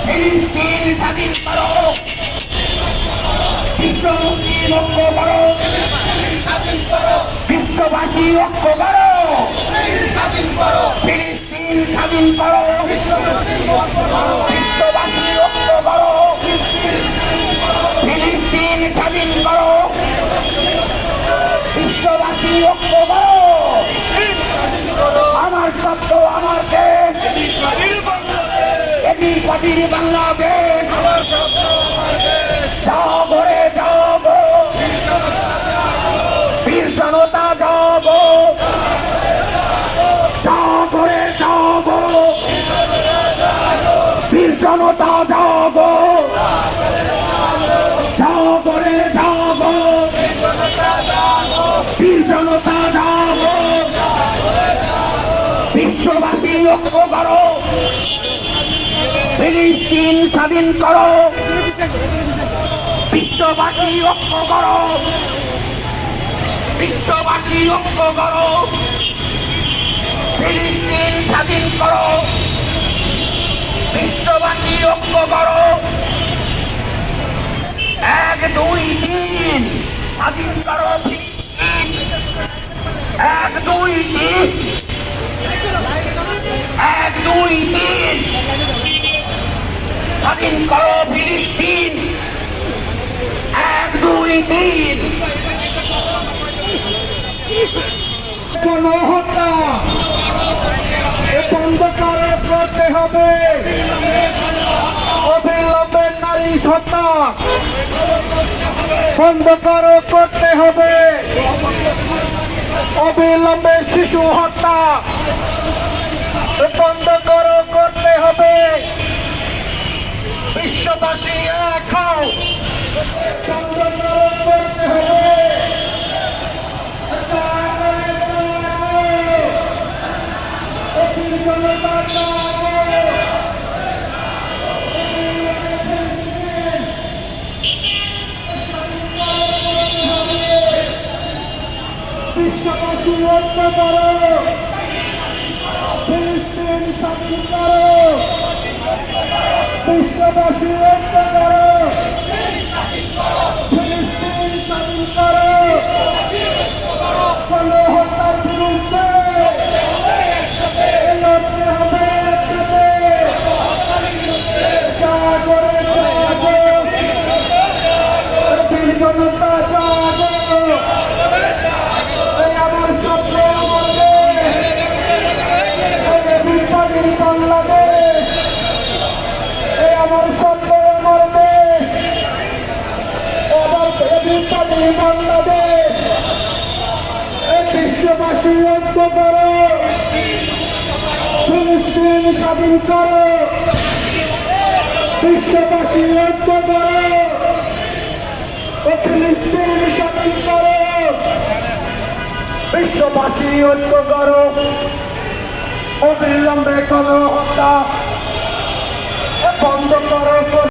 ফিলিস্তিন স্বাধীন করো, বিশ্ব মুসলিম ঐক্য করো, বিশ্ববাসী ঐক্য করো, ফিলিস্তিন স্বাধীন করো, বিশ্ববাসী ঐক্য করো, ফিলিস্তিন স্বাধীন করো, বিশ্ববাসী ঐক্য করো। আমার শব্দ আমার দেশ, এটি পার্টির বাংলাদেশ, জাগরে জাগ, বীর জনতা জাগ, জাগরে জাগ, বীর জনতা জাগ, জাগরে জাগ, বীর জনতা জাগ, বিশ্ববাসী ঐক্য করো, ফিলিস্তিন স্বাধীন করো, বিশ্ববাসী ঐক্য করো, বিশ্ববাসী ঐক্য করো, ফিলিস্তিন স্বাধীন করো, বিশ্ববাসী ঐক্য করো। 1 2 3 স্বাধীন করো ফিলিস্তিন, 1 2 3, 1 2 3 স্বাধীন করো ফিলিস্তিন, 1 2 3। গণহত্যা বন্ধ করতে হবে, অবিলম্বে নারী হত্যা বন্ধ করতে হবে, অবিলম্বে শিশু হত্যা বন্ধ করতে হবে। বিশ্ববাসী এক হও, বন্ধ করতে হবে। বিশ্ববাসী ঐক্য করো, ফিলিস্তিন স্বাধীন করো, বিশ্ববাসী ঐক্য করো, ফিলিস্তিন স্বাধীন করো, গণহত্যার বিরুদ্ধে লড়তে হবে একসাথে, জাগরে জাগো, বীর জনতা জাগো। আমার স্বপ্ন আমার দেশ, বাংলাদেশ, আমার স্বপ্ন আমার দেশ, আমার বাংলাদেশ। বিশ্ববাসী ঐক্য করো, ফিলিস্তিন স্বাধীন করো, বিশ্ববাসী ঐক্য করো, ফিলিস্তিন স্বাধীন করো, বিশ্ববাসী ঐক্য করো, অবিলম্বে গণহত্যা বন্ধ করো।